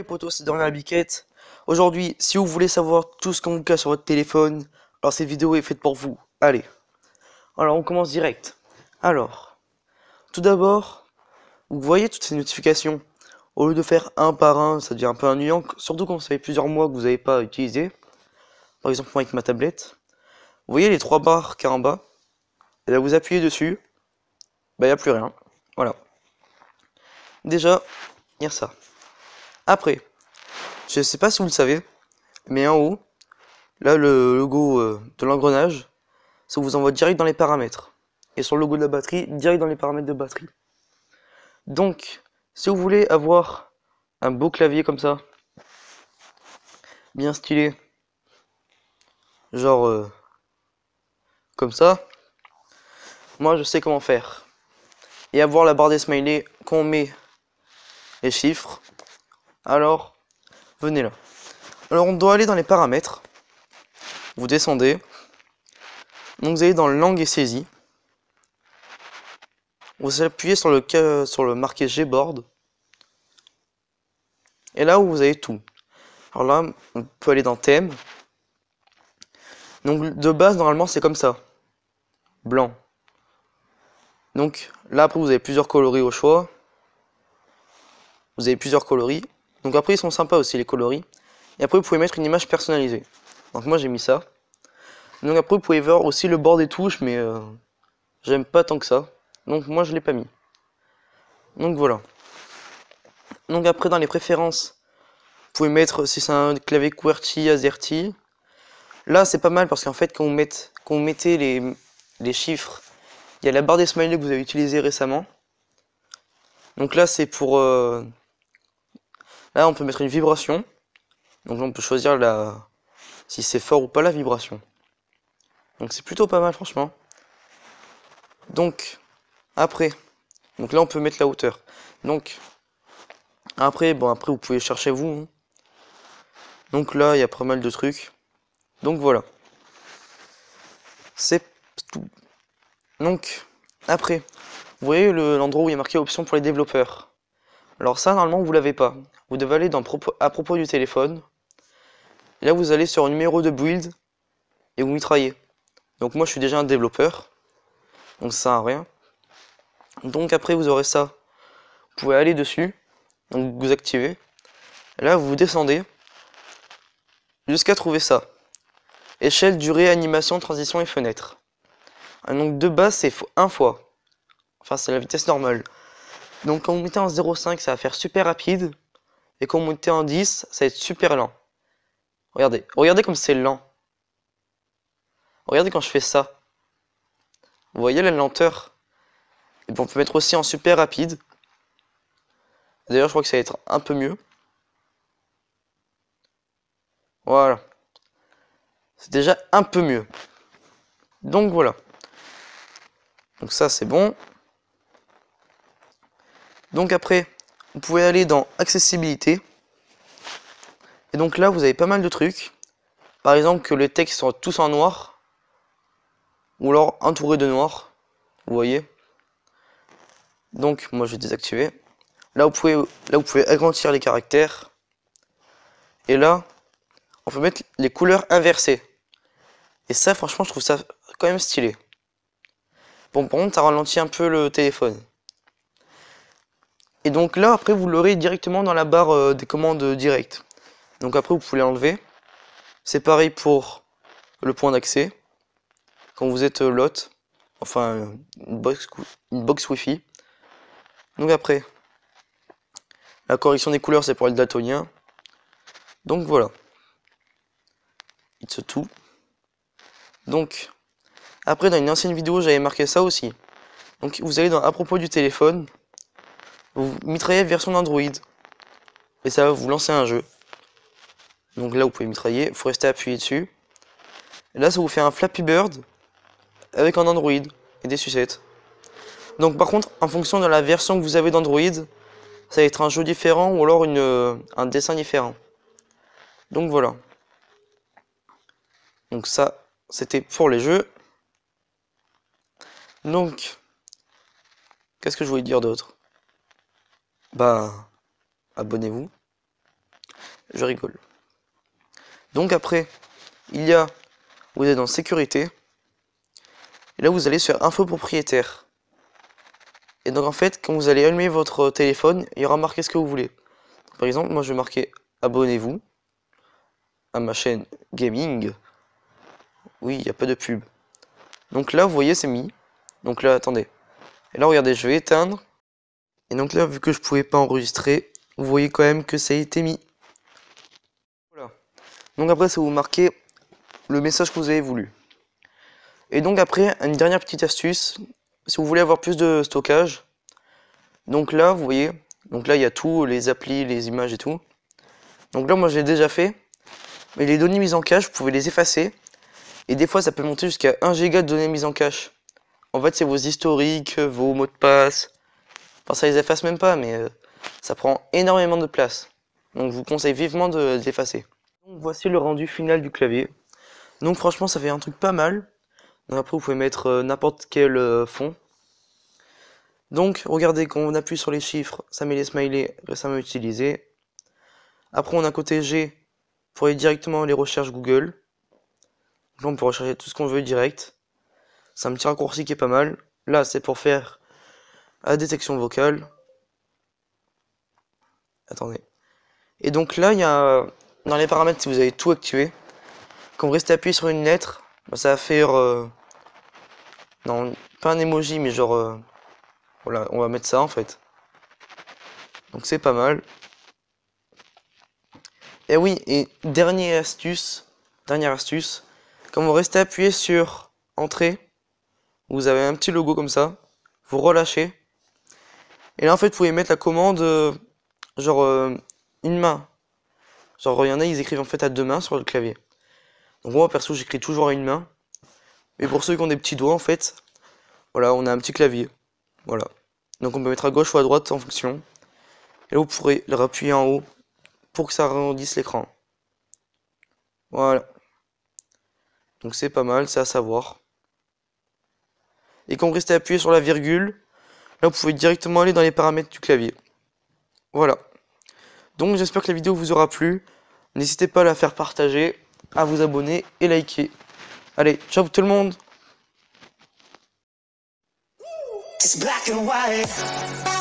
potos, c'est dans la biquette. Aujourd'hui, si vous voulez savoir tout ce qu'on vous cache sur votre téléphone, alors cette vidéo est faite pour vous. Allez, alors on commence direct. Alors, tout d'abord, vous voyez toutes ces notifications. Au lieu de faire un par un, ça devient un peu ennuyant, surtout quand ça fait plusieurs mois que vous n'avez pas utilisé. Par exemple, moi avec ma tablette. Vous voyez les trois barres qu'il y a en bas? Et là, vous appuyez dessus, bah il n'y a plus rien. Voilà. Déjà, il y a ça. Après, je sais pas si vous le savez, mais en haut, là, le logo de l'engrenage, ça vous envoie direct dans les paramètres. Et sur le logo de la batterie, direct dans les paramètres de batterie. Donc, si vous voulez avoir un beau clavier comme ça, bien stylé, genre comme ça, moi je sais comment faire. Et avoir la barre des smileys qu'on met les chiffres, alors venez là. Alors on doit aller dans les paramètres, vous descendez, donc vous allez dans langue et saisie, vous appuyez sur le marqué Gboard, et là où vous avez tout. Alors là, on peut aller dans thème. Donc de base, normalement, c'est comme ça. Blanc. Donc là, après, vous avez plusieurs coloris au choix. Vous avez plusieurs coloris. Donc après, ils sont sympas aussi, les coloris. Et après, vous pouvez mettre une image personnalisée. Donc moi, j'ai mis ça. Donc après, vous pouvez voir aussi le bord des touches, mais j'aime pas tant que ça. Donc moi, je l'ai pas mis. Donc voilà. Donc après, dans les préférences, vous pouvez mettre si c'est un clavier QWERTY, AZERTY. Là, c'est pas mal parce qu'en fait, quand vous mettez les chiffres, il y a la barre des smileys que vous avez utilisée récemment. Donc là, c'est pour... Là, on peut mettre une vibration. Donc là, on peut choisir si c'est fort ou pas la vibration. Donc c'est plutôt pas mal, franchement. Donc, après... Donc là, on peut mettre la hauteur. Donc, après, bon, après, vous pouvez chercher vous. Hein. Donc là, il y a pas mal de trucs. Donc voilà. C'est tout. Donc, après, vous voyez l'endroit où il y a marqué option pour les développeurs. Alors ça, normalement, vous l'avez pas. Vous devez aller dans à propos du téléphone. Et là, vous allez sur un numéro de build et vous mitraillez. Donc moi, je suis déjà un développeur. Donc ça sert à rien. Donc après, vous aurez ça. Vous pouvez aller dessus. Donc vous activez. Et là, vous descendez jusqu'à trouver ça. Échelle, durée, animation, transition et fenêtre. Donc de base, c'est 1 fois. Enfin, c'est la vitesse normale. Donc quand vous mettez en 0,5, ça va faire super rapide. Et quand vous mettez en 10, ça va être super lent. Regardez. Regardez comme c'est lent. Regardez quand je fais ça. Vous voyez la lenteur? Et puis on peut mettre aussi en super rapide. D'ailleurs, je crois que ça va être un peu mieux. Voilà. C'est déjà un peu mieux. Donc voilà. Donc ça, c'est bon. Donc après, vous pouvez aller dans accessibilité. Et donc là, vous avez pas mal de trucs. Par exemple, que les textes soient tous en noir. Ou alors entourés de noir. Vous voyez? Donc, moi, je vais désactiver. Là, vous pouvez agrandir les caractères. Et là, on peut mettre les couleurs inversées. Et ça, franchement, je trouve ça quand même stylé. Bon, par contre, ça ralentit un peu le téléphone. Et donc là, après, vous l'aurez directement dans la barre des commandes directes. Donc après, vous pouvez l'enlever. C'est pareil pour le point d'accès. Quand vous êtes lot, enfin une box Wi-Fi. Donc après, la correction des couleurs, c'est pour les daltoniens. Donc voilà. It's tout. Donc, après, dans une ancienne vidéo, j'avais marqué ça aussi. Donc, vous allez dans à propos du téléphone, vous mitraillez version d'Android. Et ça va vous lancer un jeu. Donc là, vous pouvez mitrailler, il faut rester appuyé dessus. Et là, ça vous fait un Flappy Bird avec un Android et des sucettes. Donc par contre, en fonction de la version que vous avez d'Android, ça va être un jeu différent ou alors un dessin différent. Donc voilà. Donc ça, c'était pour les jeux. Donc, qu'est-ce que je voulais dire d'autre? Bah, abonnez-vous. Je rigole. Donc après, vous êtes dans sécurité. Et là, vous allez sur info propriétaire. Et donc en fait, quand vous allez allumer votre téléphone, il y aura marqué ce que vous voulez. Par exemple, moi je vais marquer abonnez-vous à ma chaîne gaming. Oui, il n'y a pas de pub. Donc là, vous voyez, c'est mis. Donc là, attendez. Et là, regardez, je vais éteindre. Et donc là, vu que je pouvais pas enregistrer, vous voyez quand même que ça a été mis. Voilà. Donc après, ça vous marquer le message que vous avez voulu. Et donc après, une dernière petite astuce. Si vous voulez avoir plus de stockage, donc là, vous voyez, donc là, il y a tout, les applis, les images et tout. Donc là, moi, j'ai déjà fait. Mais les données mises en cache, vous pouvez les effacer. Et des fois, ça peut monter jusqu'à 1 giga de données mises en cache. En fait, c'est vos historiques, vos mots de passe. Enfin, ça les efface même pas, mais ça prend énormément de place. Donc, je vous conseille vivement de les effacer. Donc, voici le rendu final du clavier. Donc, franchement, ça fait un truc pas mal. Donc, après, vous pouvez mettre n'importe quel fond. Donc, regardez, quand on appuie sur les chiffres, ça met les smileys récemment utilisés. Après, on a côté G pour aller directement les recherches Google. Donc là, on peut rechercher tout ce qu'on veut direct. C'est un petit raccourci qui est pas mal. Là, c'est pour faire la détection vocale. Attendez. Et donc là, il y a dans les paramètres, si vous avez tout activé, quand vous restez appuyé sur une lettre, bah, ça va faire non, pas un emoji, mais genre voilà, on va mettre ça en fait. Donc c'est pas mal. Et oui, et dernière astuce, quand vous restez appuyé sur entrée, vous avez un petit logo comme ça, vous relâchez. Et là en fait, vous pouvez mettre la commande genre une main. Genre il y en a, ils écrivent en fait à deux mains sur le clavier. Donc moi perso, j'écris toujours à une main. Mais pour ceux qui ont des petits doigts en fait, voilà, on a un petit clavier. Voilà. Donc on peut mettre à gauche ou à droite en fonction. Et là vous pourrez le appuyer en haut pour que ça arrondisse l'écran. Voilà. Donc c'est pas mal, c'est à savoir. Et quand vous restez appuyé sur la virgule, là vous pouvez directement aller dans les paramètres du clavier. Voilà. Donc j'espère que la vidéo vous aura plu. N'hésitez pas à la faire partager, à vous abonner et liker. Allez, ciao tout le monde! It's black and white.